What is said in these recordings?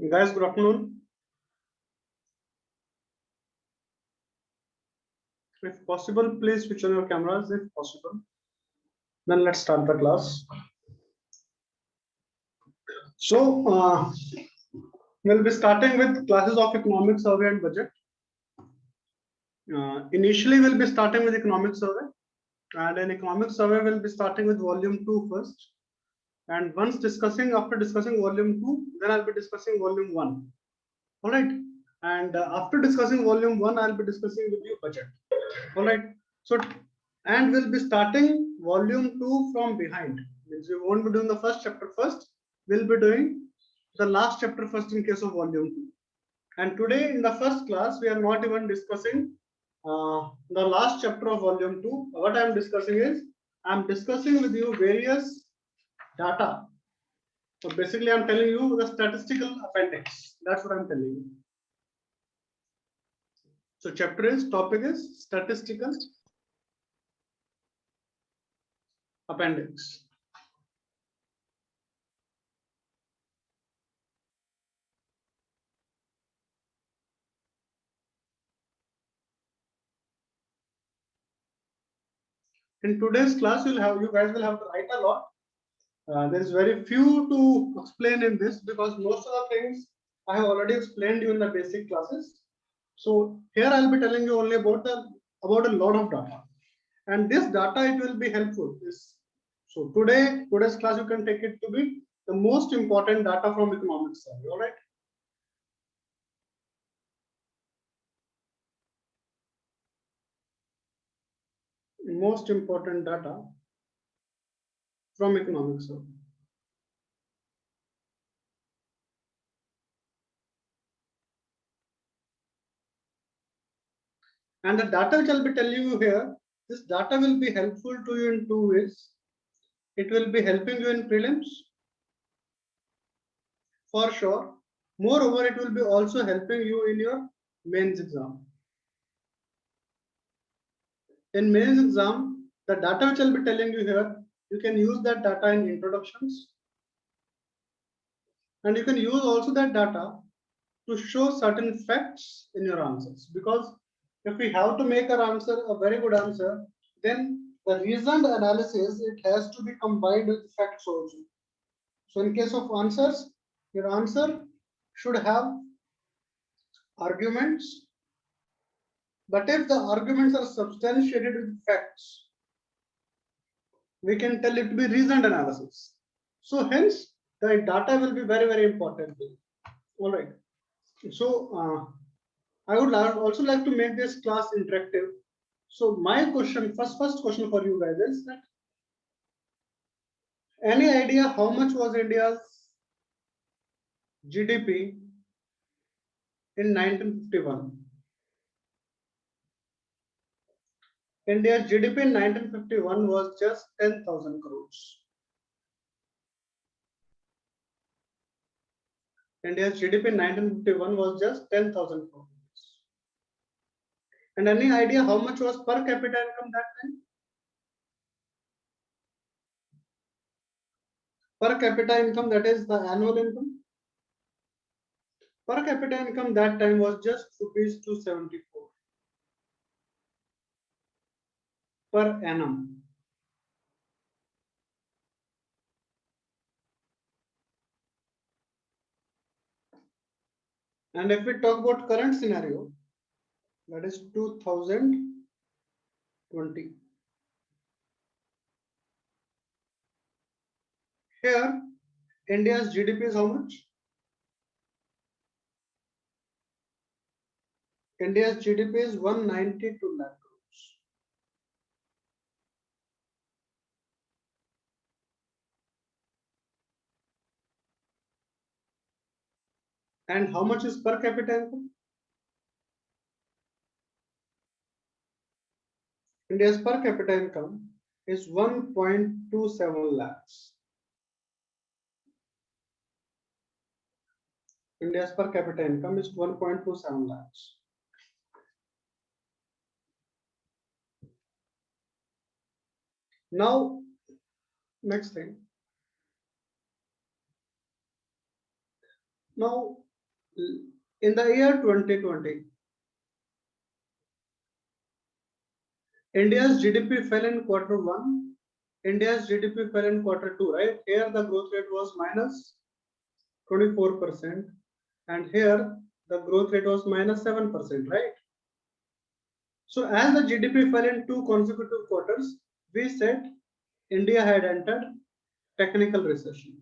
Guys, good afternoon. If possible, please switch on your cameras if possible. Then let's start the class. So, we'll be starting with classes of economic survey and budget. Initially, we'll be starting with economic survey, and in economic survey, we'll be starting with volume 2 first. And after discussing volume 2, then I'll be discussing volume 1. All right. And after discussing volume 1, I'll be discussing with you budget. All right. So, and we'll be starting volume 2 from behind. Means we won't be doing the first chapter first. We'll be doing the last chapter first in case of volume 2. And today in the first class, we are not even discussing the last chapter of volume 2. What I'm discussing is, I'm discussing with you various data. So basically, I'm telling you the statistical appendix. That's what I'm telling you. So topic is statistical appendix. In today's class, you guys will have to write a lot. There is very few to explain in this because most of the things I have already explained you in the basic classes. So here I'll be telling you only about a lot of data, and this data it will be helpful. So today's class you can take it to be the most important data from economics survey. All right. Most important data from economics survey. And the data which I'll be telling you here, this data will be helpful to you in two ways. It will be helping you in prelims, for sure. Moreover, it will be also helping you in your mains exam. In mains exam, the data which I'll be telling you here, you can use that data in introductions. And you can use also that data to show certain facts in your answers. Because if we have to make our answer a very good answer, then the reasoned analysis, it has to be combined with facts also. So in case of answers, your answer should have arguments, but if the arguments are substantiated with facts, we can tell it to be reasoned analysis. So hence, the data will be very, very important. All right. So I would also like to make this class interactive. So my question, first question for you guys is that any idea how much was India's GDP in 1951? India's GDP in 1951 was just 10,000 crores. India's GDP in 1951 was just 10,000 crores. And any idea how much was per capita income that time? Per capita income, that is the annual income. Per capita income that time was just rupees 274 per annum. And if we talk about current scenario, that is 2020. Here, India's GDP is how much? India's GDP is 192 lakh crores. And how much is per capita income? India's per capita income is 1.27 lakhs. India's per capita income is 1.27 lakhs. Now, next thing. Now, In the year 2020, India's GDP fell in quarter one. India's GDP fell in quarter two, right? Here the growth rate was minus 24%, and here the growth rate was minus 7%, right? So as the GDP fell in two consecutive quarters, we said India had entered technical recession.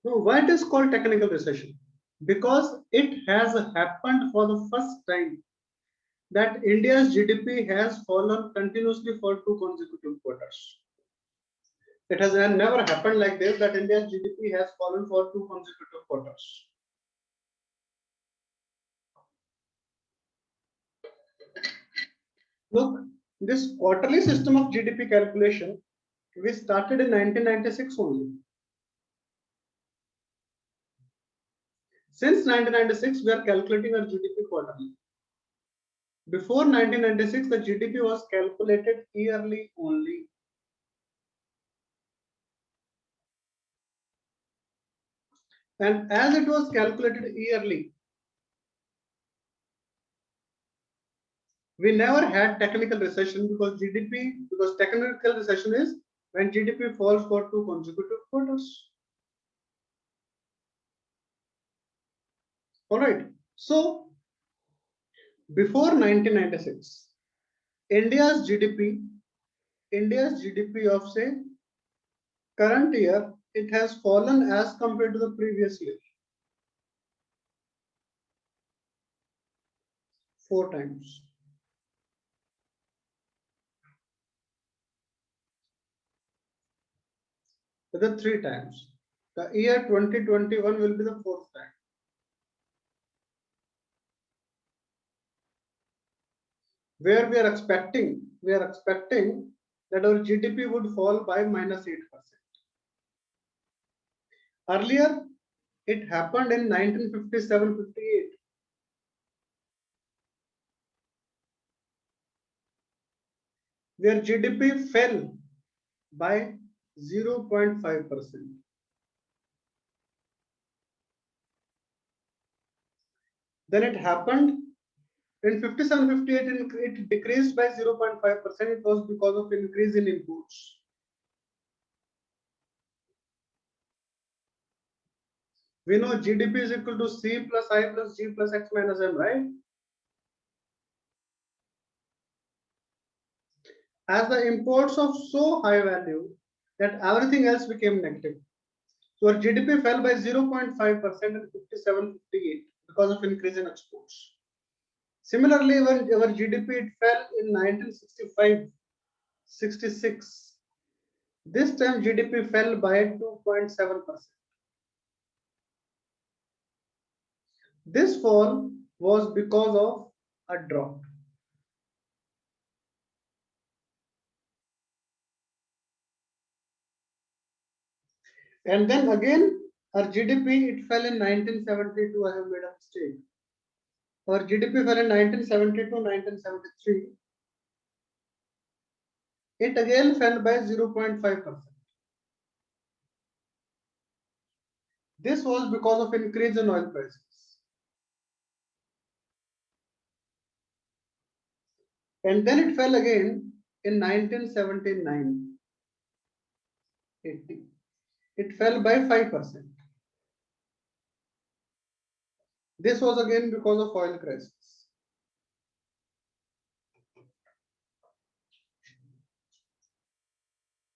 Now, why it is called technical recession? Because it has happened for the first time that India's GDP has fallen continuously for two consecutive quarters. It has never happened like this, that India's GDP has fallen for two consecutive quarters. Look, this quarterly system of GDP calculation, we started in 1996 only. Since 1996, we are calculating our GDP quarterly. Before 1996, the GDP was calculated yearly only. And as it was calculated yearly, we never had technical recession because technical recession is when GDP falls for two consecutive quarters. All right. So before 1996, India's GDP, of say current year, it has fallen as compared to the previous year 4 times. The 3 times. The year 2021 will be the fourth time. Where we are expecting that our GDP would fall by minus 8%. Earlier, it happened in 1957-58. Where GDP fell by 0.5%. Then it happened in 57-58, it decreased by 0.5%. It was because of increase in imports. We know GDP is equal to C plus I plus G plus X minus M, right? As the imports of so high value that everything else became negative. So our GDP fell by 0.5% in 57-58 because of increase in exports. Similarly, when our GDP it fell in 1965-66. This time GDP fell by 2.7%. This fall was because of a drought. And then again, our GDP it fell in 1972. I have made a mistake. Our GDP fell in 1972-1973. It again fell by 0.5%. This was because of increase in oil prices. And then it fell again in 1979-80. It fell by 5%. This was again because of oil crisis.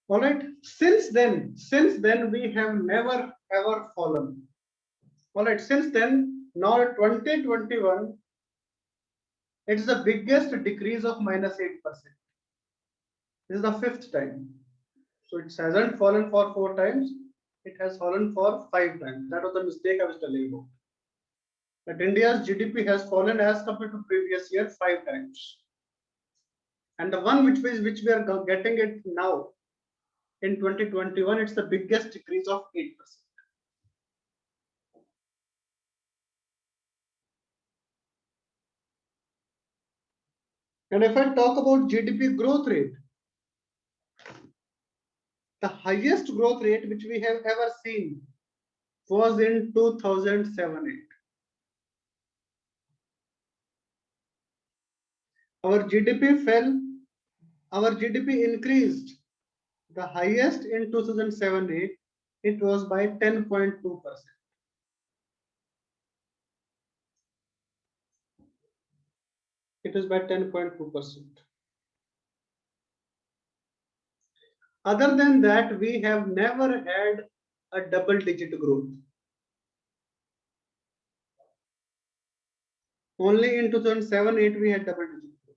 All right. Since then we have never ever fallen. All right. Since then, now 2021, it's the biggest decrease of minus 8%. This is the fifth time. So it hasn't fallen for 4 times. It has fallen for 5 times. That was the mistake I was telling you about. That India's GDP has fallen as compared to previous year 5 times. And the one which we are getting it now in 2021, it's the biggest decrease of 8%. And if I talk about GDP growth rate, the highest growth rate which we have ever seen was in 2007-8. Our GDP fell, our GDP increased. The highest in 2007-8, it was by 10.2%. It is by 10.2%. Other than that, we have never had a double-digit growth. Only in 2007-8 we had double-digit growth.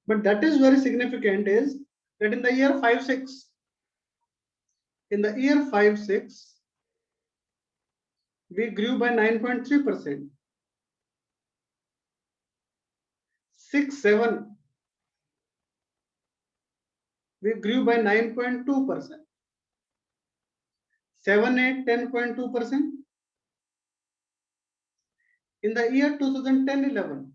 But that is very significant is that in the year 5-6, we grew by 9.3%. 6-7, we grew by 9.2%. 7-8, 10.2%. In the year 2010-11,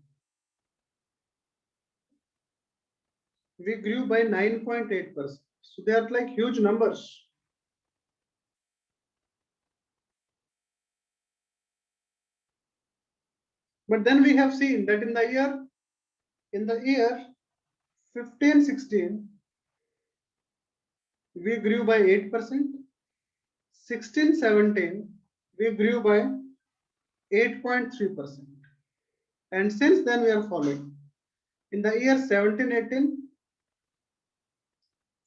we grew by 9.8%. So they are like huge numbers. But then we have seen that in the year 15-16, we grew by 8%. 16-17, we grew by 8.3%. And since then we are falling. In the year 17-18,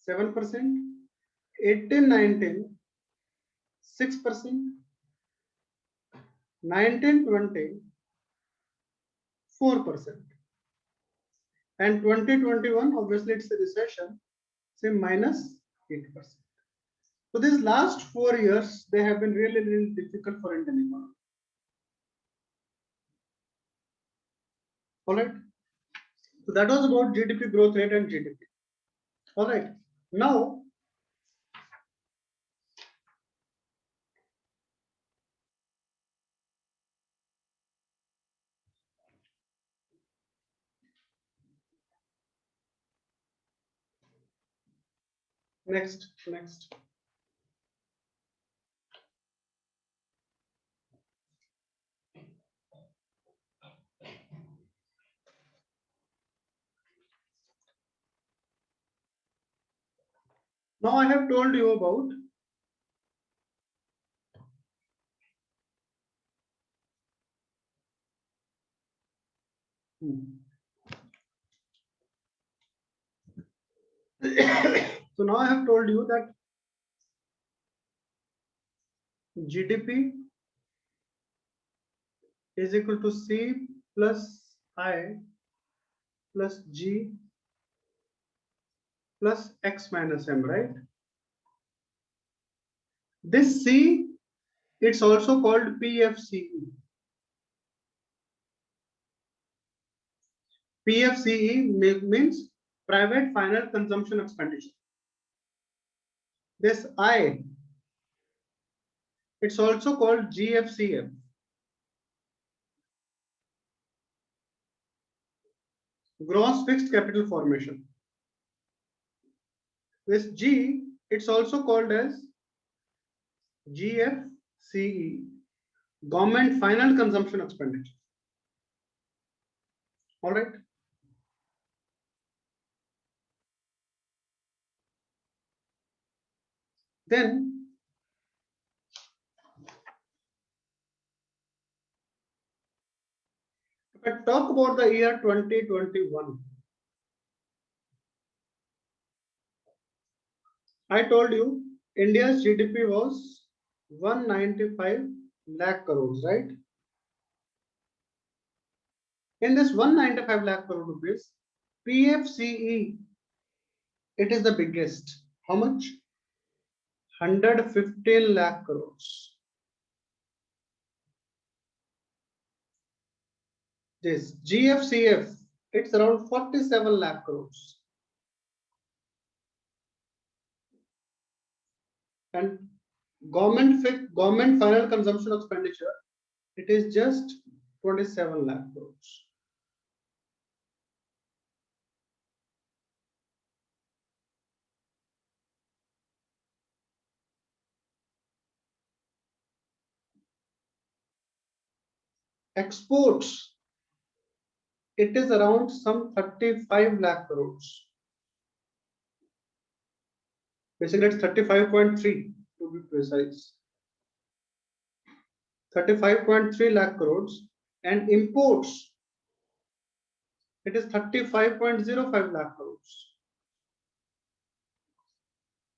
7%, 18-19, 6%, 19-20, 4%. And 2021, obviously it's a recession, say minus 8%. So these last 4 years, they have been really, really difficult for Indian economy. All right. So that was about GDP growth rate and GDP. All right. Now, next. Now I have told you about so now I have told you that GDP is equal to C plus I plus G plus X minus M, right? This C, it's also called PFCE. PFCE means private final consumption expenditure. This I, it's also called GFCF. Gross fixed capital formation. This G, it's also called as GFCE, government final consumption expenditure. All right. Then if I talk about the year 2021, I told you India's GDP was 195 lakh crores, right? In this 195 lakh crore rupees, PFCE, it is the biggest. How much? 115 lakh crores. This GFCF, it's around 47 lakh crores. And government final consumption expenditure, it is just 27 lakh crores. Exports, it is around some 35 lakh crores. Basically, it's 35.3 to be precise. 35.3 lakh crores. And imports, it is 35.05 lakh crores.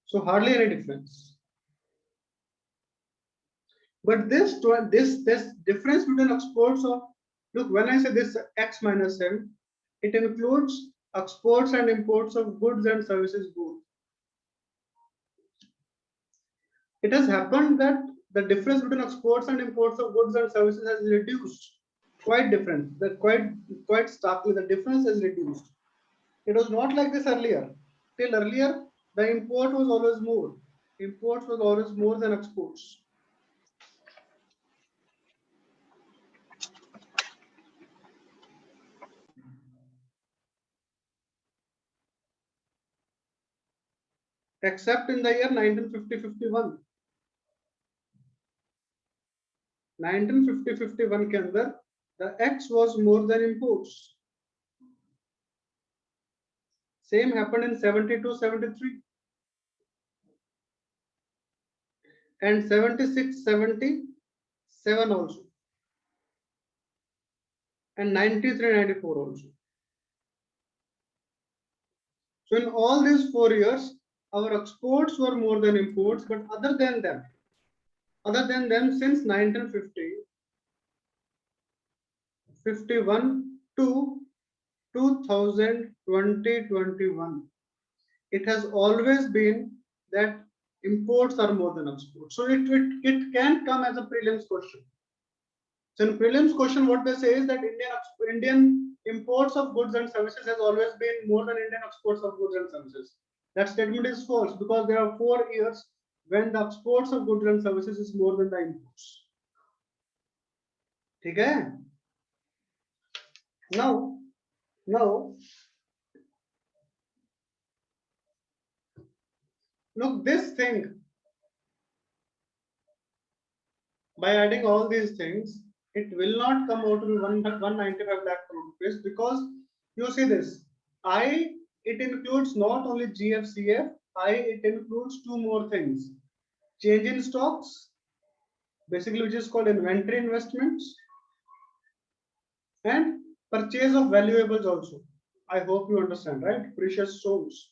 So hardly any difference. But this difference between exports of, look, when I say this X minus M, it includes exports and imports of goods and services both. It has happened that the difference between exports and imports of goods and services has reduced quite different. That quite starkly the difference has reduced. It was not like this earlier. Till earlier, the import was always more. Imports was always more than exports. Except in the year 1950-51. 1950-51 के अंदर the X was more than imports. Same happened in 72-73 and 76-77 also, and 93-94 also. So in all these 4 years, our exports were more than imports, but other than them, since 1950, 51 to 2020-21, it has always been that imports are more than exports. So it can come as a prelims question. So in prelims question, what they say is that Indian imports of goods and services has always been more than Indian exports of goods and services. That statement is false because there are 4 years when the exports of goods and services is more than the imports. Okay? Now, look, this thing, by adding all these things, it will not come out to be 195 lakh crore rupees, because you see this. It includes not only GFCF, it includes 2 more things. Change in stocks, basically which is called inventory investments, and purchase of valuables also. I hope you understand, right? Precious stones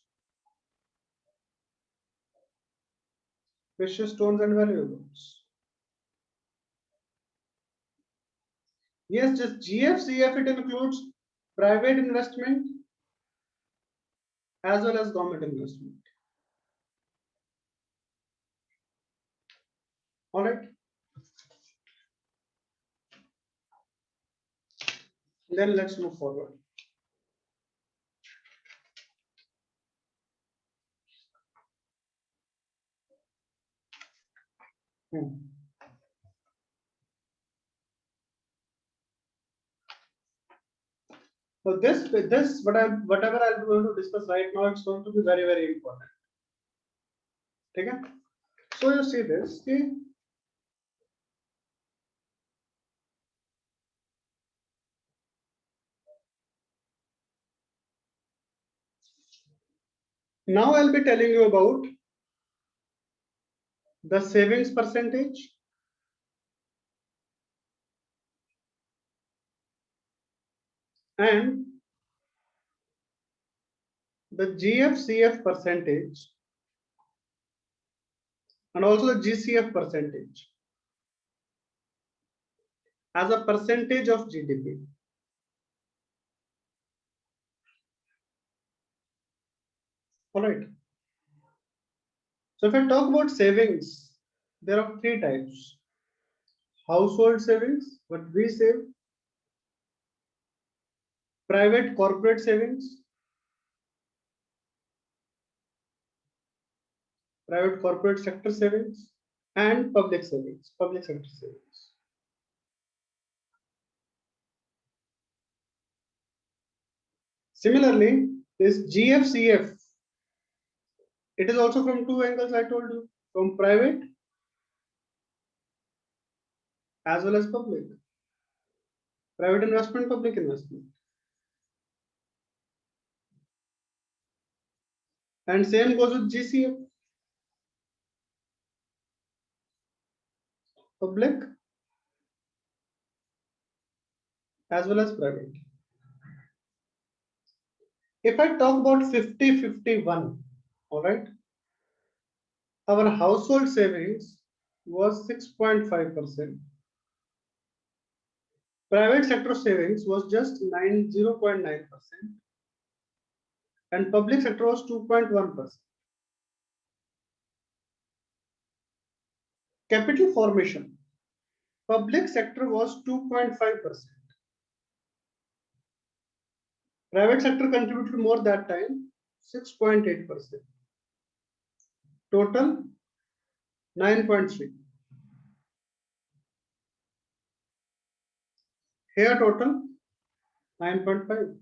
and valuables. Yes, just GFCF, it includes private investment as well as government investment. All right. Then let's move forward. So whatever I'm going to discuss right now, it's going to be very, very important. Okay? So you see this. See, now I'll be telling you about the savings percentage, and the GFCF percentage, and also the GCF percentage as a percentage of GDP. All right. So if I talk about savings, there are 3 types. Household savings, what we save. Private corporate savings. Private corporate sector savings. And public savings, public sector savings. Similarly, this GFCF, it is also from 2 angles I told you, from private as well as public. Private investment, public investment. And same goes with GCF. Public as well as private. If I talk about 50-51, all right, our household savings was 6.5%. Private sector savings was just 0.9%, and public sector was 2.1%. Capital formation, public sector was 2.5%. Private sector contributed more that time, 6.8%. Total 9.3. Here total 9.5.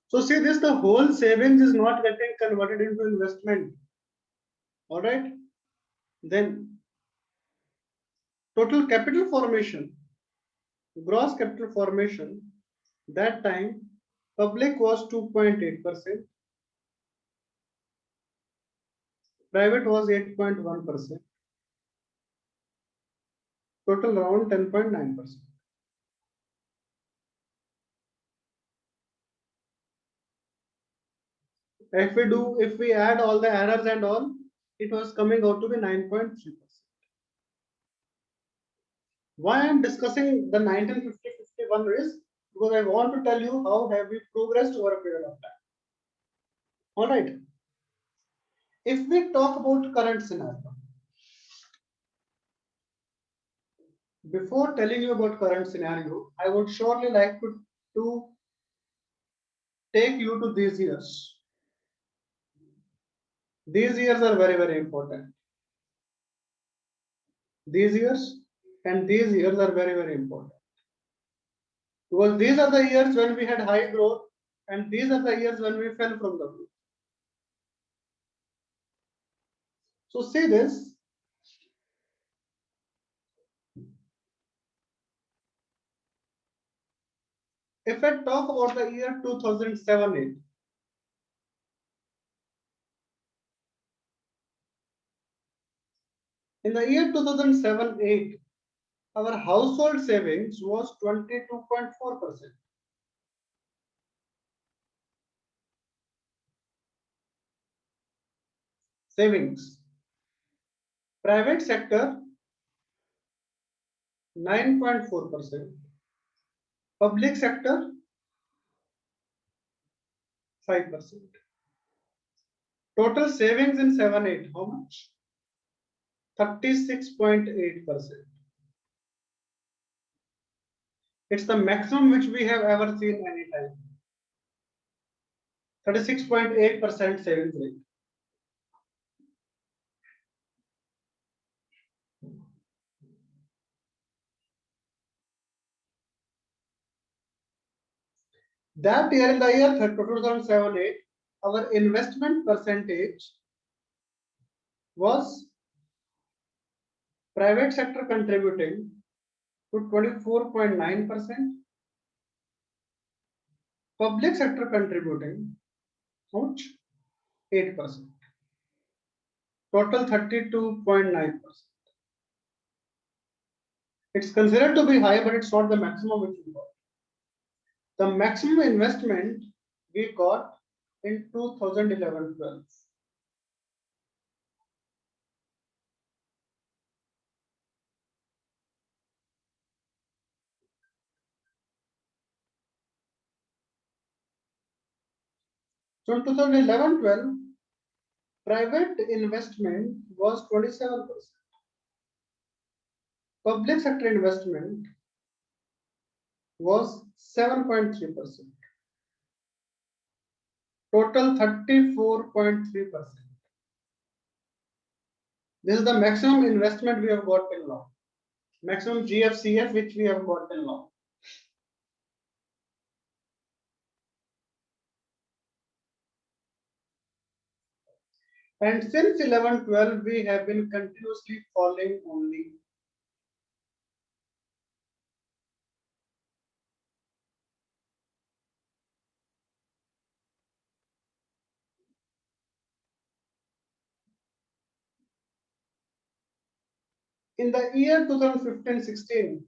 So see this, the whole savings is not getting converted into investment. All right. Then total capital formation, gross capital formation, that time public was 2.8%, private was 8.1%, total around 10.9%. If we add all the errors and all, it was coming out to be 9.3%. Why I am discussing the 1950-51 is because I want to tell you how have we progressed over a period of time. All right. If we talk about current scenario, before telling you about current scenario, I would surely like to take you to these years. These years are very, very important. These years and these years are very, very important. Because these are the years when we had high growth and these are the years when we fell from the growth. So see this. If I talk about the year 2007-8, in the year 2007-8, our household savings was 22.4%. Savings. Private sector 9.4%. Public sector 5%. Total savings in 7-8, how much? 36.8%. It's the maximum which we have ever seen any time. 36.8% savings rate. That year, in the year 2007-8, our investment percentage was private sector contributing to 24.9%, public sector contributing how much? 8%. Total 32.9%. It's considered to be high, but it's not the maximum which we got. The maximum investment we got in 2011-12. So in 2011-12, private investment was 27%. Public sector investment was 7.3%. Total 34.3%. This is the maximum investment we have got till now. Maximum GFCF which we have got till now. And since 11-12, we have been continuously falling only. In the year 2015-16,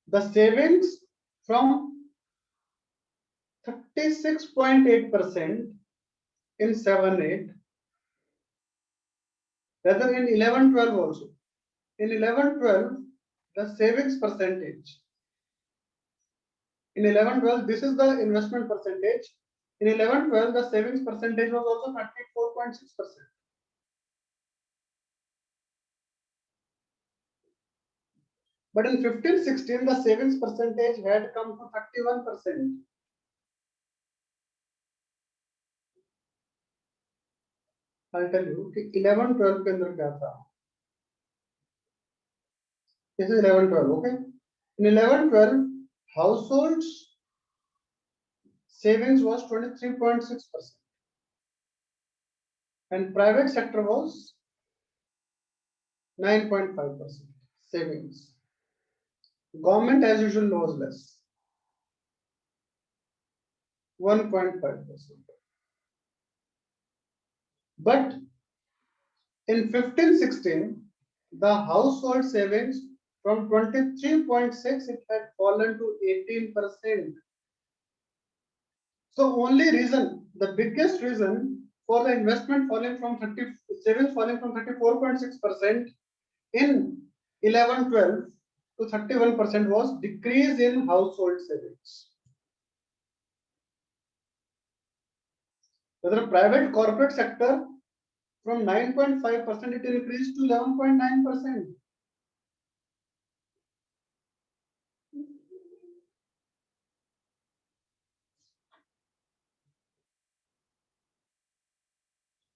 the savings from 36.8% in 7-8, rather in 11-12 also. In 11-12, the savings percentage. In 11-12, this is the investment percentage. In 11-12, the savings percentage was also 34.6%. But in 15-16, the savings percentage had come to 31%. I'll tell you, 11-12 के अंदर क्या था? This is 11-12, okay? In 11-12, households savings was 23.6%, and private sector was 9.5% savings. Government, as usual, was less, 1.5%. But in 15-16, the household savings from 23.6, it had fallen to 18%. So only reason, the biggest reason for the investment falling from savings falling from 34.6% in 11-12 to 31% was decrease in household savings. Whether private corporate sector from 9.5% it increased to 11.9%.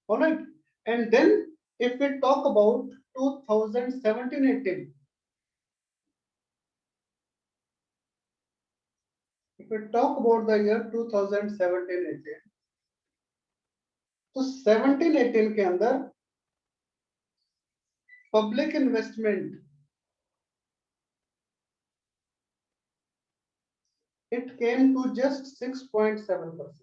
All right. And then if we talk about 2017-18, if we talk about the year 2017-18, तो 17-18 के अंदर public investment it came to just 6.7%.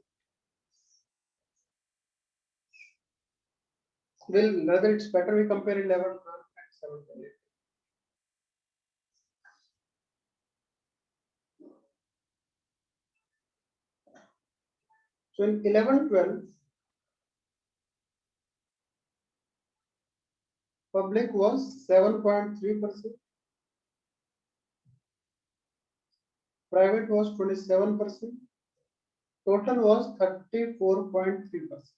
Well, rather it's better we compare 11, 12 and 17, 18. So in 11-12, public was 7.3%, private was 27%, total was 34.3%.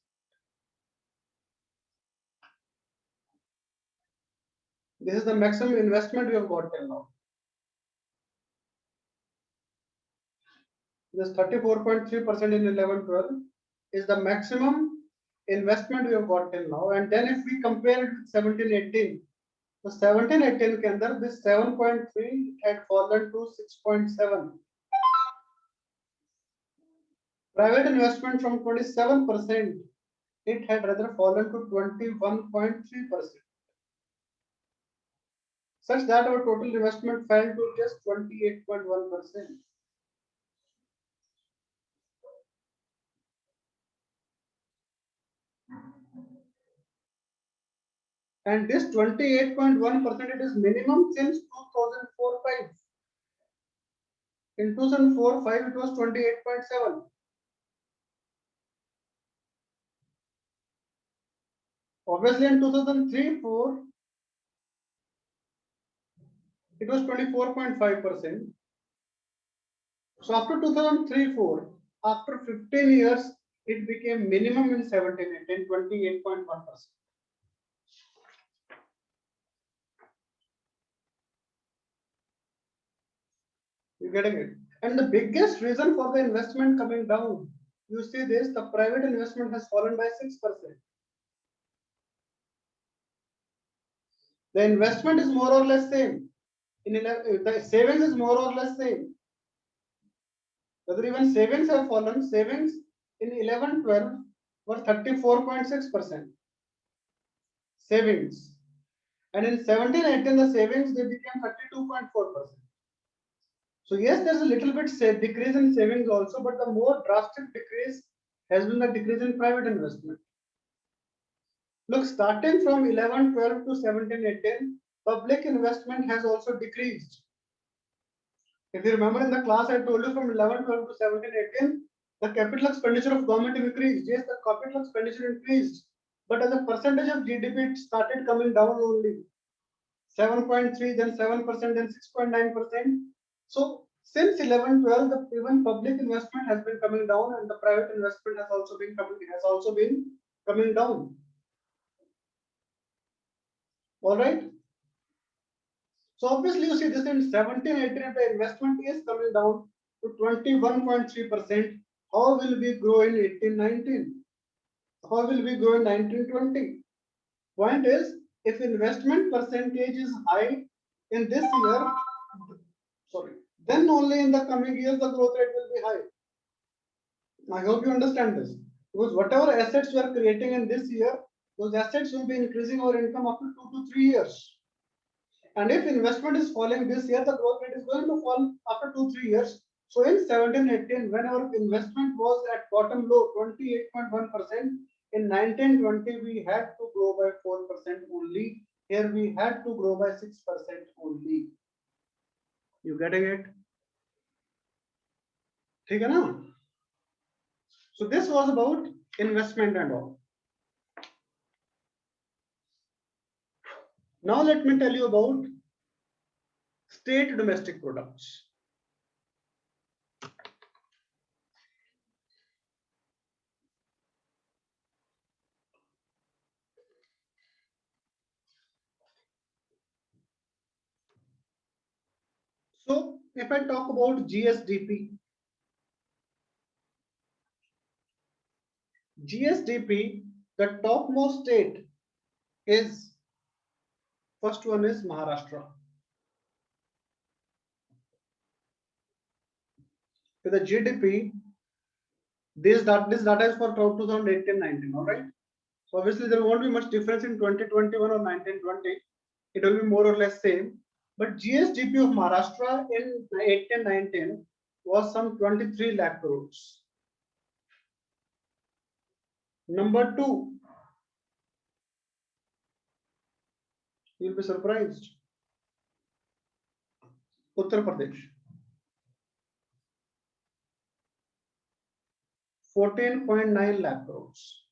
This is the maximum investment we have got till now. This 34.3% in 11-12 is the maximum investment we have got till now. And then if we compare it with 17-18, so 17-18 के अंदर this 7.3 had fallen to 6.7. Private investment from 27%, it had rather fallen to 21.3%. Such that our total investment fell to just 28.1%. And this 28.1%, it is minimum since 2004-5. In 2004-5, it was 28.7. Obviously, in 2003-4, it was 24.5%. So after 2003-4, after 15 years, it became minimum in 17-18, 28.1%. You getting it? And the biggest reason for the investment coming down, you see this, the private investment has fallen by 6%. The investment is more or less same. The savings is more or less same. Whether even savings have fallen, savings in 11-12 were 34.6% savings. And in 17-18, the savings they became 32.4%. So yes, there's a little bit decrease in savings also, but the more drastic decrease has been the decrease in private investment. Look, starting from 11-12 to 17-18, public investment has also decreased. If you remember in the class, I told you from 11-12 to 17-18, the capital expenditure of government increased. Yes, the capital expenditure increased, but as a percentage of GDP, it started coming down only. 7.3, then 7%, then 6.9%. So since 11-12, the even public investment has been coming down, and the private investment has also been coming down. All right. So obviously, you see this in 17-18, the investment is coming down to 21.3%. How will we grow in 18-19? How will we grow in 19-20? Point is, if investment percentage is high in this year, then only in the coming years the growth rate will be high. I hope you understand this. Because whatever assets we are creating in this year, those assets will be increasing our income after 2 to 3 years. And if investment is falling this year, the growth rate is going to fall after 2-3 years. So in 17-18, when our investment was at bottom low, 28.1%, in 19-20, we had to grow by 4% only. Here we had to grow by 6% only. You getting it? Okay, na? So this was about investment and all. Now let me tell you about state domestic products. So if I talk about GSDP, the topmost state is, first one is Maharashtra. With the GDP, this data is for 2018-19, all right? So obviously there won't be much difference in 2021 or 19-20. It will be more or less same. But GSDP of Maharashtra in 18-19 was some 23 lakh crores. Number two, you'll be surprised. Uttar Pradesh. 14.9 lakh crores.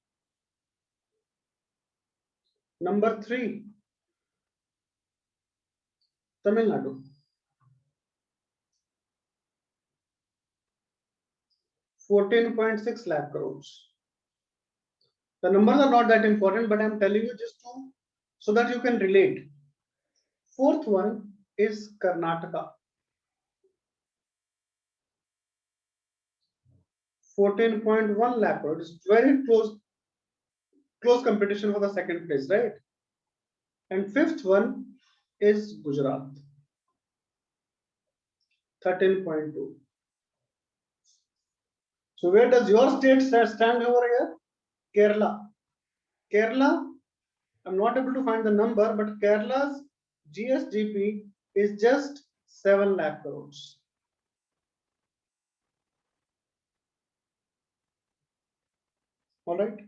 Number three, Tamil Nadu. 14.6 lakh crores. The numbers are not that important, but I'm telling you just so that you can relate. Fourth one is Karnataka. 14.1 lakh crores. It's very close competition for the second place, right? And fifth one is Gujarat. 13.2. So where does your state stand over here? Kerala. Kerala, I'm not able to find the number, but Kerala's GSDP is just 7 lakh crores. All right.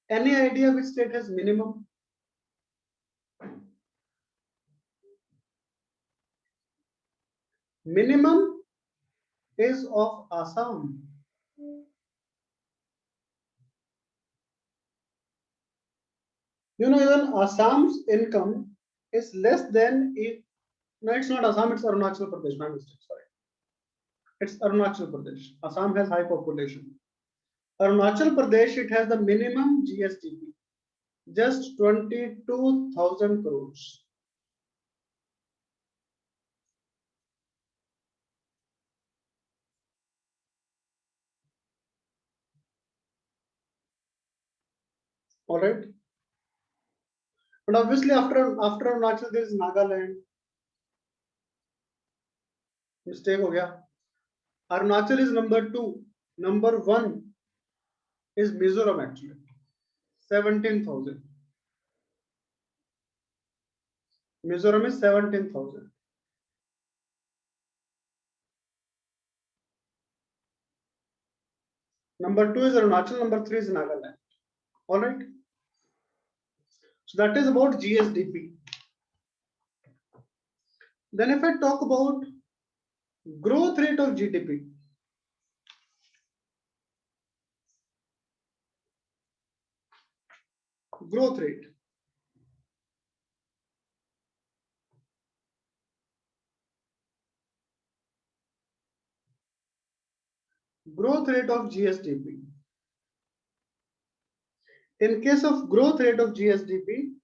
Any idea which state has minimum? Minimum is of Assam. You know, even Assam's income is less than, no, it's not Assam, it's Arunachal Pradesh. My mistake, sorry. It's Arunachal Pradesh. Assam has high population. Arunachal Pradesh, it has the minimum GSDP, just 22,000 crores. All right. But obviously, after Arunachal, there is Nagaland. Mistake ho gaya. Arunachal is number 2. Number 1 is Mizoram actually. 17,000. Mizoram is 17,000. Number 2 is Arunachal, number 3 is Nagaland. All right. So that is about GSDP. Then if I talk about growth rate of GDP, growth rate. Growth rate of GSDP. In case of growth rate of GSDP,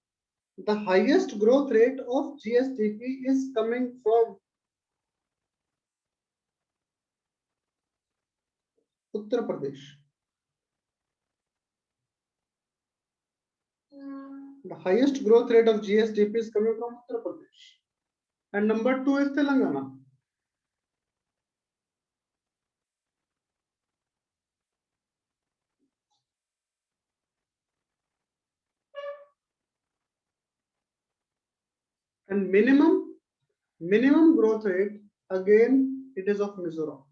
the highest growth rate of GSDP is coming from Uttar Pradesh. The highest growth rate of GSDP is coming from Uttar Pradesh. And number 2 is Telangana. And minimum growth rate, again, it is of Mizoram.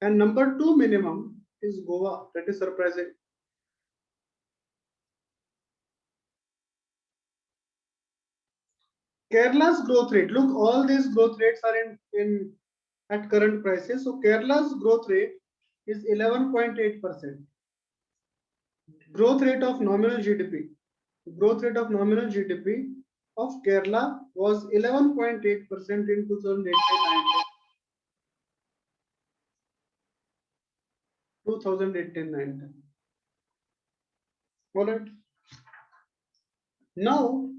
And number 2 minimum is Goa. That is surprising. Kerala's growth rate, look, all these growth rates are in at current prices. So Kerala's growth rate is 11.8%. Growth rate of nominal GDP. Growth rate of nominal GDP of Kerala was 11.8% in 2018-19. All right. Now,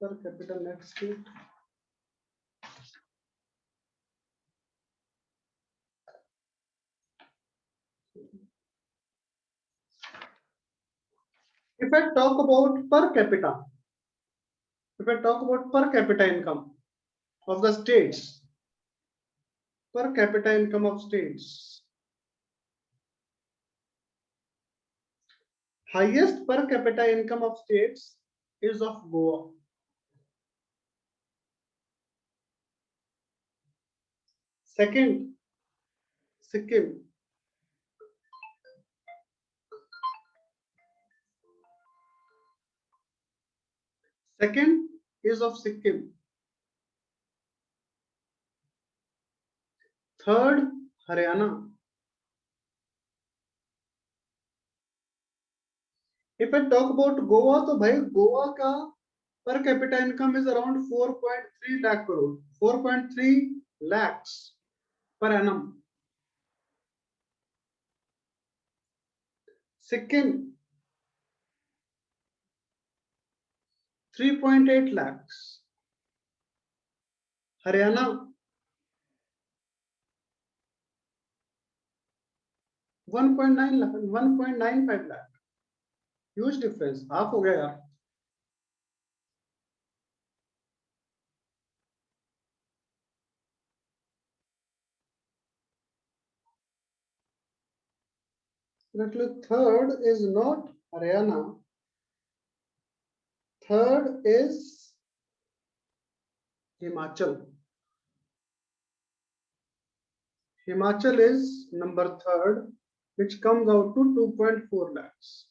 per capita net state. If I talk about per capita, income of the states, per capita income of states, highest per capita income of states is of Goa. Second, Sikkim. Second is of Sikkim. Third, Haryana. If I talk about Goa, तो भाई गोवा का per capita income is around 4.3 lakh crore, 4.3 lakhs per annum. Sikkim, 3.8 lakhs. Haryana, 1.9 lakh, 1.95 lakh. Huge difference. Half हो गया यार. Third is not Haryana. Third is Himachal. Himachal is number third, which comes out to 2.4 lakhs.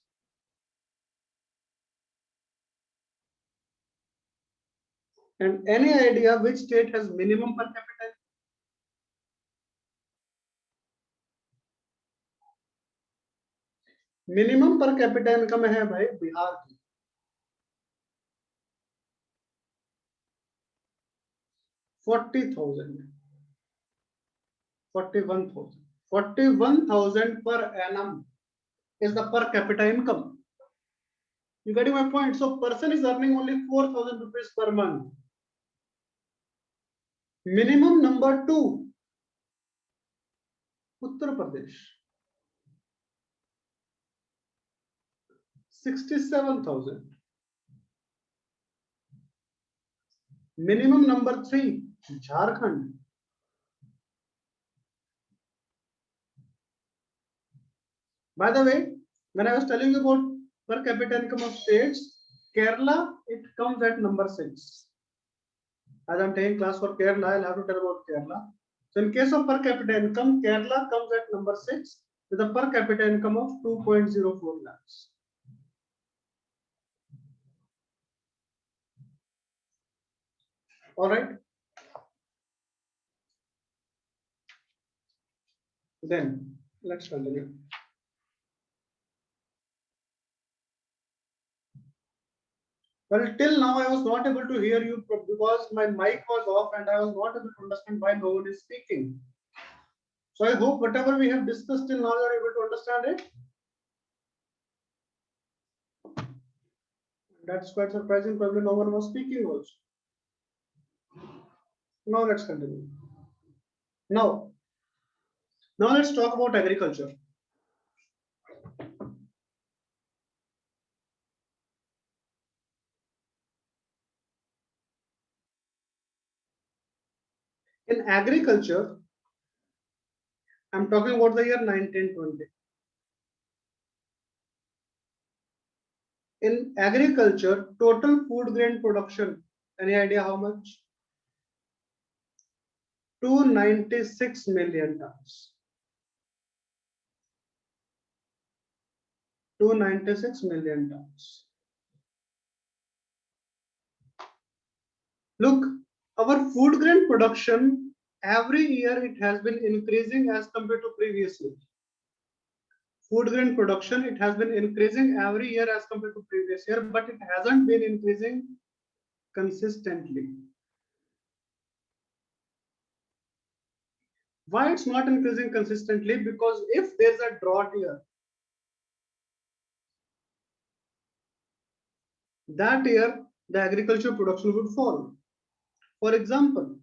And any idea which state has minimum per capita? Minimum per capita income है भाई बिहार की. 40,000, 41,000, 41,000 per annum is the per capita income. You getting my point? So person is earning only 4,000 rupees per month. Minimum number 2, Uttar Pradesh, 67,000. Minimum number 3, Jharkhand, by the way, when I was telling you about per capita income of states, Kerala, it comes at number 6. As I'm taking class for Kerala, I'll have to tell about Kerala. So in case of per capita income, Kerala comes at number 6 with a per capita income of 2.04 lakhs. All right. Then let's continue. Well, till now I was not able to hear you because my mic was off and I was not able to understand why no one is speaking. So I hope whatever we have discussed till now, you are able to understand it. That's quite surprising. Probably no one was speaking also. Now let's continue. Now let's talk about agriculture. In agriculture, I'm talking about the year 1920. In agriculture, total food grain production, any idea how much? 296 million tons. 296 million tons. Look, our food grain production every year it has been increasing as compared to previous year. Food grain production it has been increasing every year as compared to previous year, but it hasn't been increasing consistently. Why it's not increasing consistently? Because if there's a drought here, that year the agriculture production would fall. For example,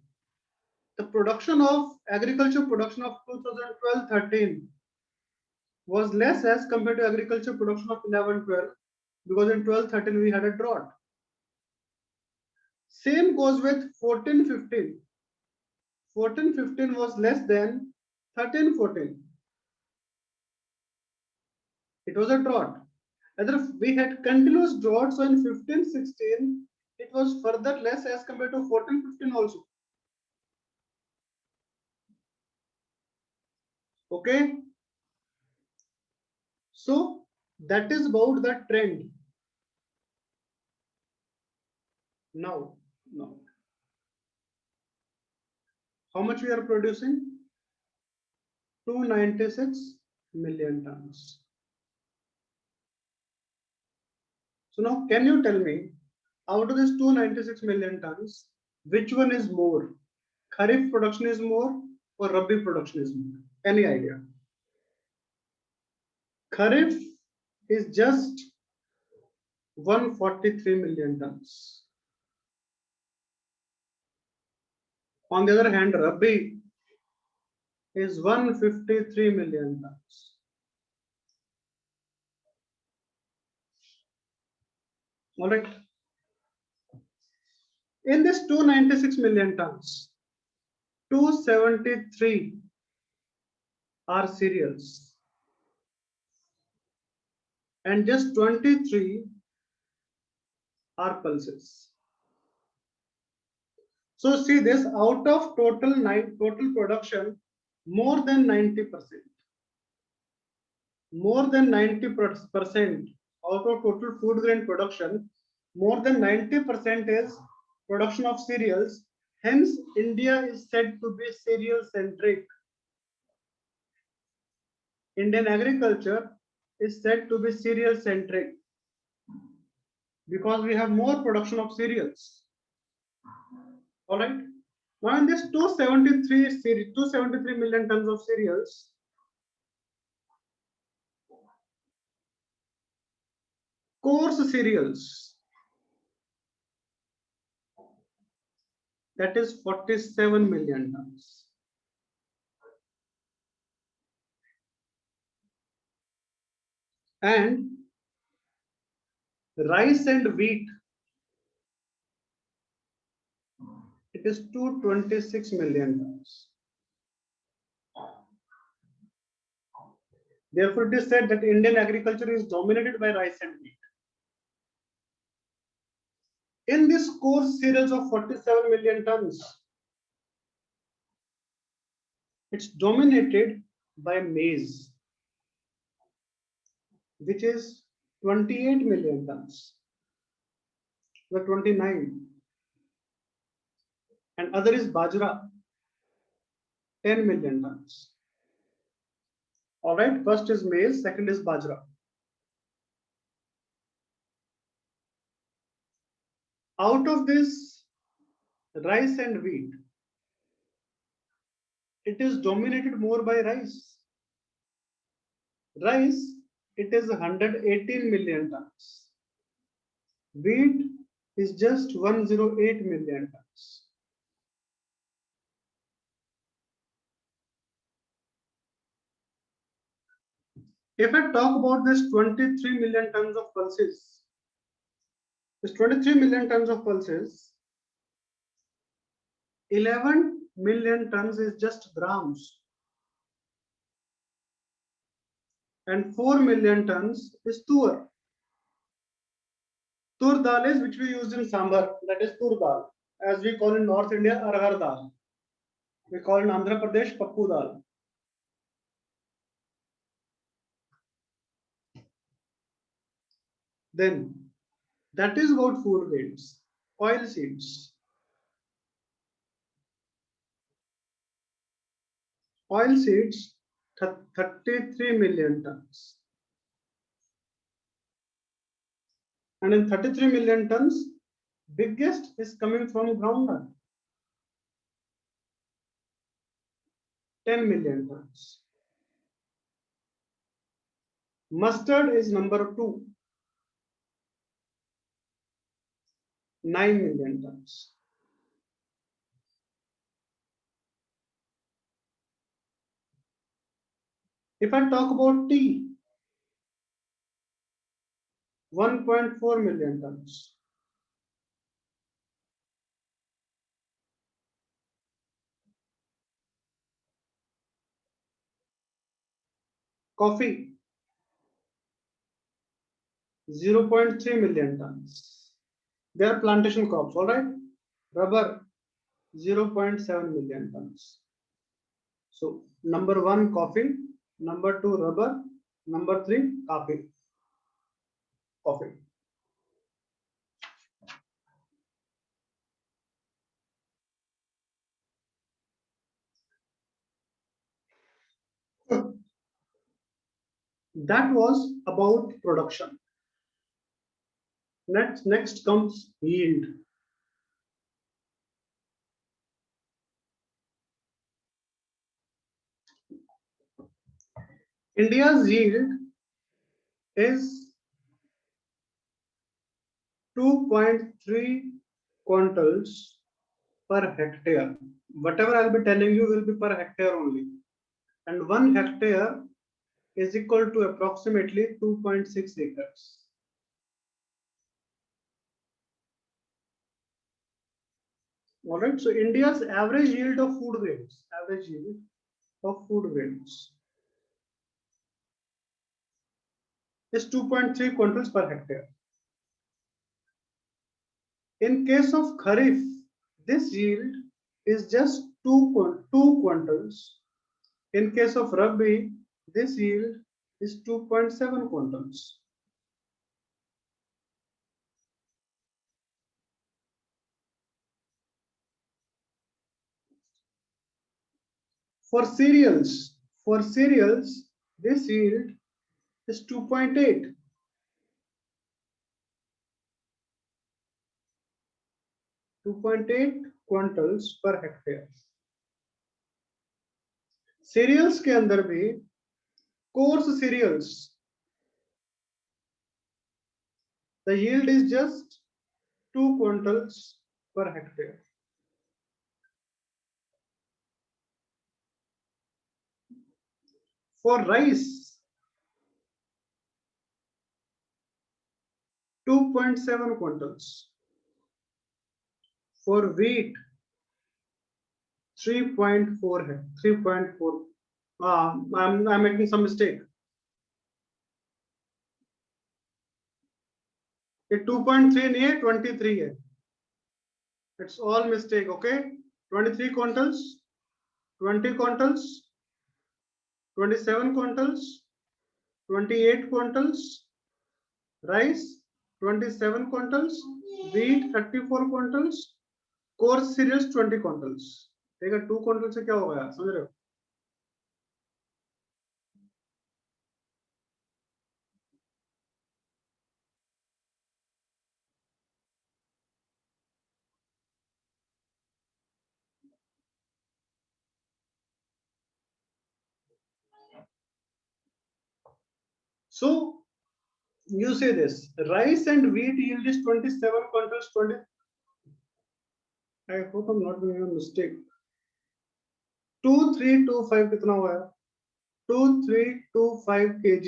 the production of agriculture production of 2012-13 was less as compared to agriculture production of 11-12 because in 12-13 we had a drought. Same goes with 14-15. 14-15 was less than 13-14. It was a drought. Either we had continuous drought, so in 15-16 it was further less as compared to 14-15 also. Okay. So that is about the trend. Now, how much we are producing? 296 million tons. So now, can you tell me, out of this 296 million tons, which one is more? Kharif production is more or Rabi production is more? Any idea? Kharif is just 143 million tons. On the other hand, Rabi is 153 million tons. All right. In this 296 million tons, 273 are cereals and just 23 are pulses. So see this, out of total production, more than 90%, more than 90% out of total food grain production, more than 90% is production of cereals. Hence, India is said to be cereal centric. Indian agriculture is said to be cereal centric because we have more production of cereals. All right. Now in this 273 million tons of cereals, coarse cereals, that is 47 million tons. And rice and wheat, it is 226 million tons. Therefore, it is said that Indian agriculture is dominated by rice and wheat. In this coarse cereals of 47 million tons, it's dominated by maize, which is 28 million tons, the 29, and other is bajra, 10 million tons. All right, first is maize, second is bajra. Out of this rice and wheat, it is dominated more by rice. Rice, it is 118 million tons. Wheat is just 108 million tons. If I talk about this 23 million tons of pulses, this 23 million tons of pulses, 11 million tons is just grams, and 4 million tons is tur. Tur dal is which we use in sambar, that is tur dal. As we call in North India, arhar dal. We call in Andhra Pradesh, pappu dal. Then, that is about food grains. Oil seeds. Oil seeds, 33 million tons. And in 33 million tons, biggest is coming from groundnut, 10 million tons. Mustard is number 2, 9 million tons. If I talk about tea, 1.4 million tons. Coffee, 0.3 million tons. They are plantation crops, all right? Rubber, 0.7 million tons. So, number 1, coffee. Number 2, rubber. Number 3, coffee. Coffee. That was about production. Next comes yield. India's yield is 2.3 quintals per hectare. Whatever I'll be telling you will be per hectare only. And 1 hectare is equal to approximately 2.6 acres. All right, so India's average yield of food grains, is 2.3 quintals per hectare. In case of Kharif, this yield is just 2 quintals. In case of Rabi, this yield is 2.7 quintals. For cereals, this yield is 2.8. quintals per hectare. Cereals के अंदर भी coarse cereals, the yield is just 2 quintals per hectare. For rice, 2.7 quintals. For wheat, 3.4. 3.4. I'm making some mistake. ये 2.3 नहीं है, 23 है. It's all mistake. Okay, 23 quintals, 20 quintals, 27 quintals, 28 quintals, rice 27 quintals, wheat 34 quintals, coarse cereals 20 quintals. ठीक है, 2 quintal से क्या हो गया, समझ रहे हो? So you say this, rice and wheat yield is 27 quintals, 20. I hope I'm not doing a mistake. 2325 कितना हुआ है? 2325 kg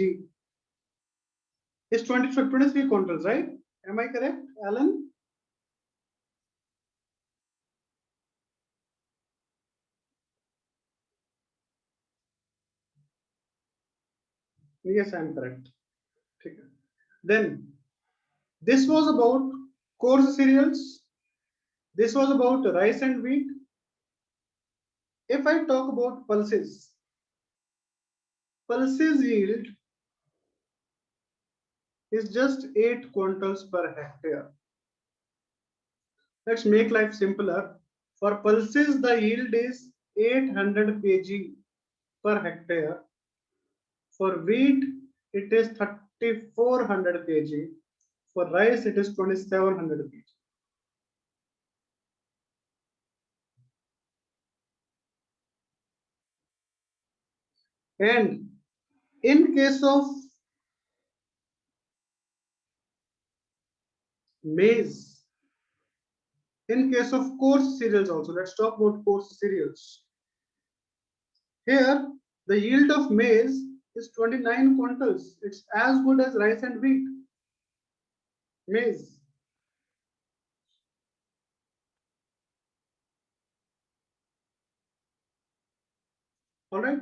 is 23 quintals, right? Am I correct, Alan? Yes, I am correct. ठीक है. Then this was about coarse cereals. This was about rice and wheat. If I talk about pulses yield is just 8 quintals per hectare. Let's make life simpler. For pulses, the yield is 800 kg per hectare. For wheat, it is 3400 kg. For rice, it is 2700 kg. And in case of maize, in case of coarse cereals also, let's talk about coarse cereals. Here, the yield of maize is 29 quintals. It's as good as rice and wheat. Maize. All right.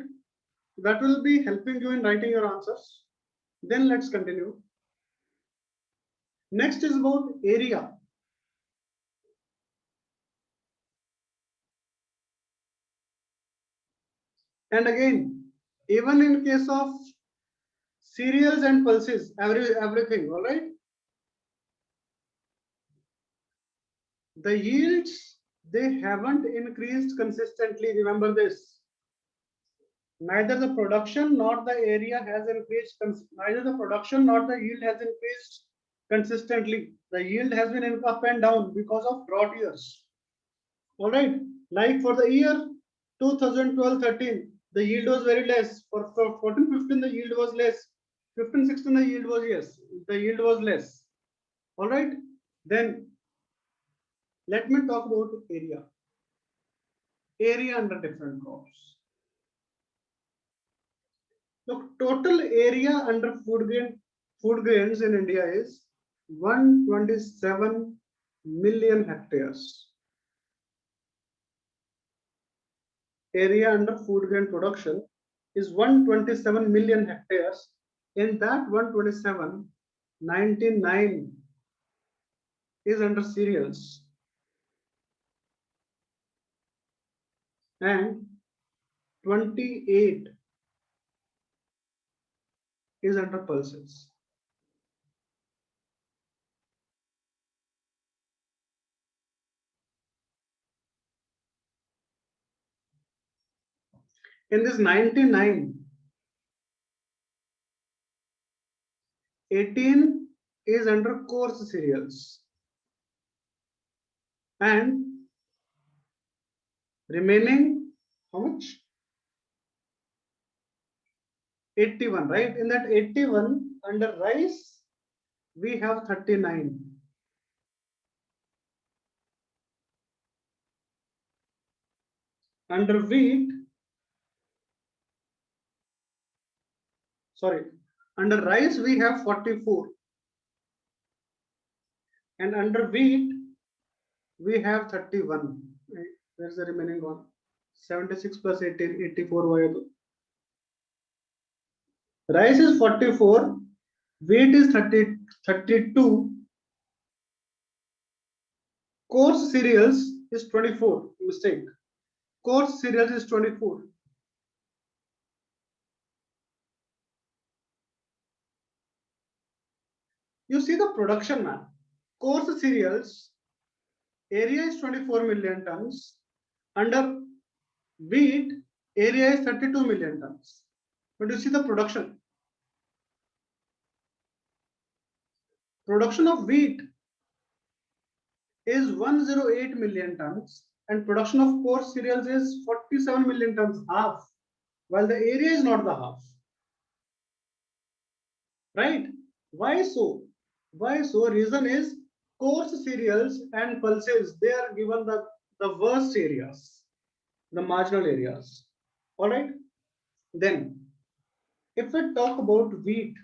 That will be helping you in writing your answers. Then let's continue. Next is about area. And again, even in case of cereals and pulses, everything, all right? The yields, they haven't increased consistently. Remember this. Neither the production nor the area has increased, neither the production nor the yield has increased consistently. The yield has been up and down because of drought years. All right, like for the year 2012-13, the yield was very less. For 14-15, the yield was less. 15-16, the yield was the yield was less. All right, then let me talk about area. Area under different crops. Look, total area under food grains in India is 127 million hectares. Area under food grain production is 127 million hectares. In that 127, 99 is under cereals and 28 is under pulses. In this 99, 18 is under coarse cereals and remaining how much? 81, right? In that 81, under rice, we have 39. Under wheat, sorry, under rice, we have 44. And under wheat, we have 31. Right? Where's the remaining one? 76 plus 18, 84. Rice is 44, wheat is 32, Course cereals is 24. Mistake. Course cereals is 24. You see the production map. Course cereals area is 24 million tons. Under wheat, area is 32 million tons. But you see the production. Production of wheat is 108 million tons and production of coarse cereals is 47 million tons, half, while the area is not the half. Right? Why so? Why so? Reason is coarse cereals and pulses, they are given the worst areas, the marginal areas. All right. Then, if we talk about wheat,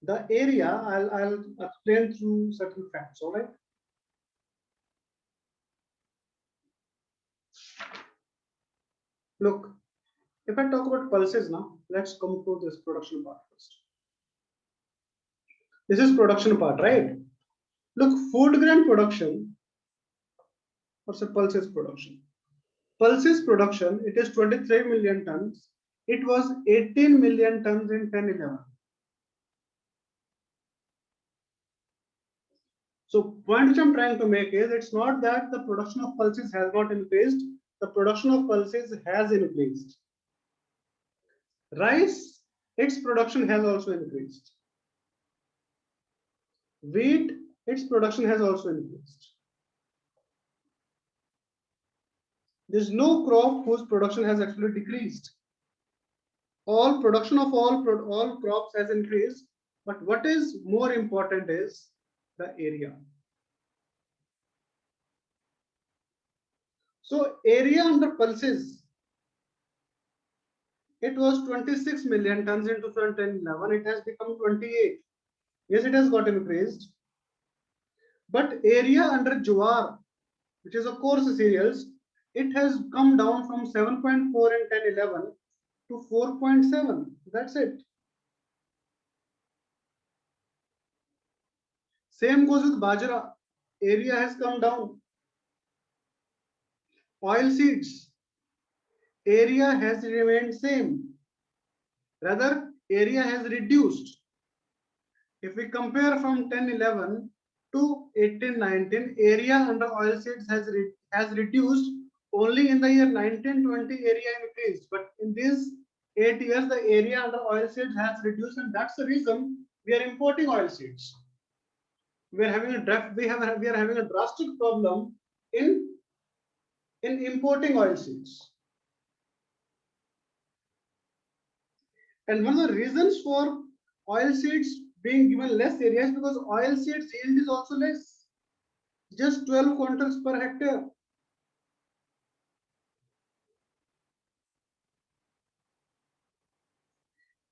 the area, I'll explain through certain facts. All right. Look, if I talk about pulses now, let's come to this production part first. This is production part, right? Look, food grain production, or say pulses production. Pulses production, it is 23 million tons. It was 18 million tons in 10-11. So point which I'm trying to make is, it's not that the production of pulses has not increased. The production of pulses has increased. Rice, its production has also increased. Wheat, its production has also increased. There's no crop whose production has actually decreased. All production of all crops has increased, but what is more important is the area. So area under pulses, it was 26 million tons in 2010-11. It has become 28. Yes, it has got increased. But area under jowar, which is a coarse cereals, it has come down from 7.4 in 10-11 to 4.7. That's it. Same goes with bajra. Area has come down. Oil seeds, area has remained same. Rather, area has reduced. If we compare from 10-11 to 18-19, area under oilseeds has reduced. Only in the year 19-20 area increased, but in these 8 years the area under oilseeds has reduced, and that's the reason we are importing oilseeds. We are having a drastic problem in importing oilseeds. And one of the reasons for oilseeds being given less area is because oilseeds yield is also less, just 12 quintals per hectare.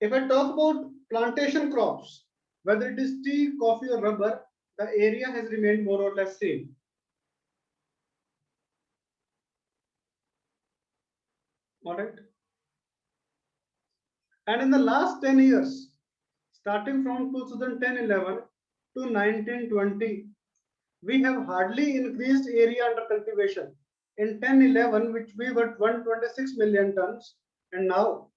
If I talk about plantation crops, whether it is tea, coffee, or rubber, the area has remained more or less same. All right. And in the last 10 years, starting from 2010-11 to 19-20, we have hardly increased area under cultivation. In 10-11, which we were 126 million tons, and now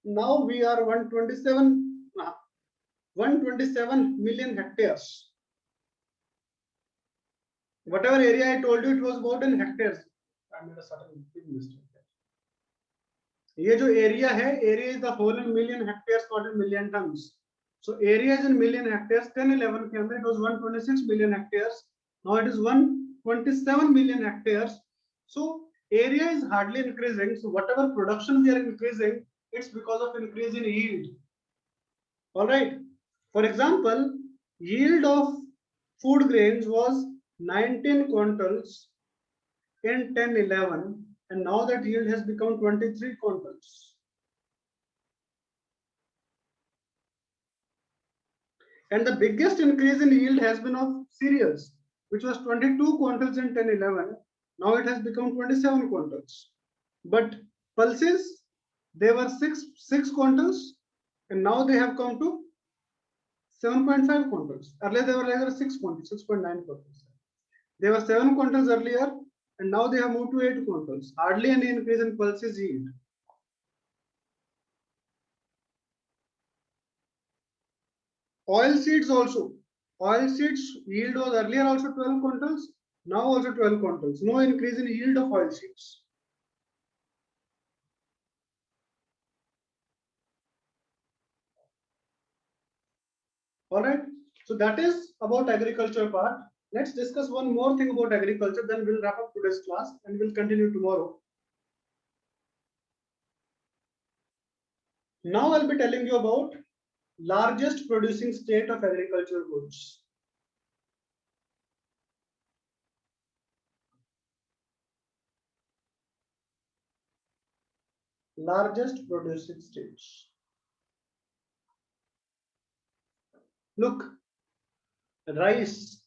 we are 127 million hectares. Whatever area I told you, it was about in hectares. I made a certain big mistake. ये जो area है, area is the whole in million hectares, not in million tons. So area is in million hectares. 10-11 के अंदर it was 126 million hectares. Now it is 127 million hectares. So area is hardly increasing. So whatever production we are increasing, it's because of increase in yield. All right. For example, yield of food grains was 19 quintals in 10-11, and now that yield has become 23 quintals. And the biggest increase in yield has been of cereals, which was 22 quintals in 10-11. Now it has become 27 quintals. But pulses, they were 6 quintals, and now they have come to 7.5 quintals. Earlier they were like 6 quintals, 6.9 quintals. They were 7 quintals earlier, and now they have moved to 8 quintals. Hardly any increase in pulses yield. Oil seeds also. Oil seeds yield was earlier also 12 quintals, now also 12 quintals. No increase in yield of oil seeds. All right. So that is about agriculture part. Let's discuss one more thing about agriculture, then we'll wrap up today's class and we'll continue tomorrow. Now I'll be telling you about largest producing state of agricultural goods. Largest producing states. Look, rice.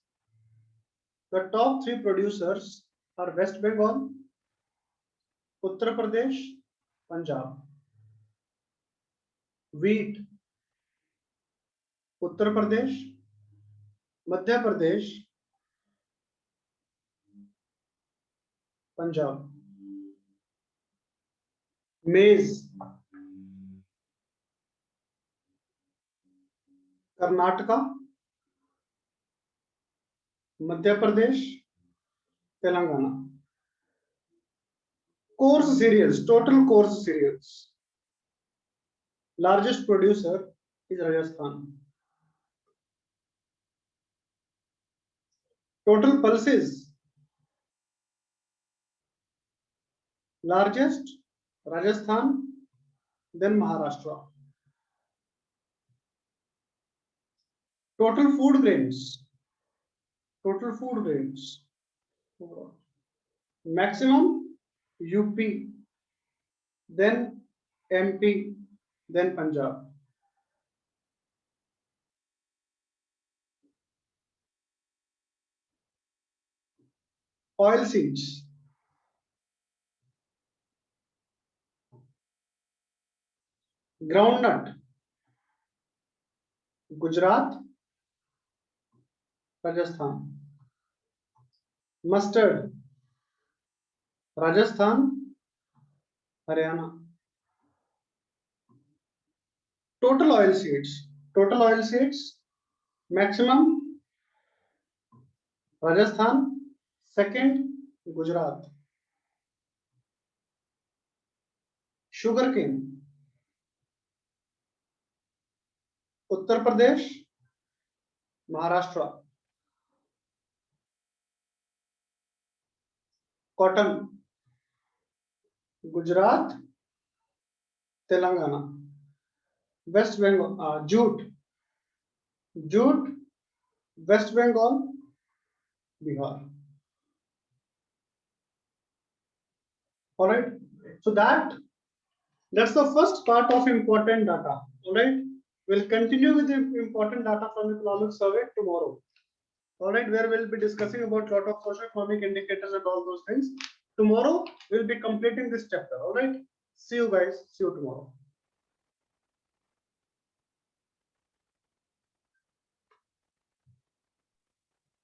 The top 3 producers are West Bengal, Uttar Pradesh, Punjab. Wheat, Uttar Pradesh, Madhya Pradesh, Punjab. Maize, Karnataka, Madhya Pradesh, Telangana. Coarse cereals, total coarse cereals. Largest producer is Rajasthan. Total pulses. Largest Rajasthan, then Maharashtra. Total food grains. Total food grains. Maximum UP, then MP, then Punjab. Oil seeds. Groundnut. Gujarat, Rajasthan. Mustard. Rajasthan, Haryana. Total oil seeds. Total oil seeds. Maximum Rajasthan, second Gujarat. Sugarcane. Uttar Pradesh, Maharashtra. Cotton. Gujarat, Telangana. West Bengal. Jute. Jute, West Bengal, Bihar. All right. So that's the first part of important data. All right. We'll continue with the important data from economic survey tomorrow. All right, where we'll be discussing about lot of socio-economic indicators and all those things. Tomorrow we'll be completing this chapter. All right. See you guys. See you tomorrow.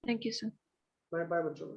Thank you, sir. Bye bye, bachcho.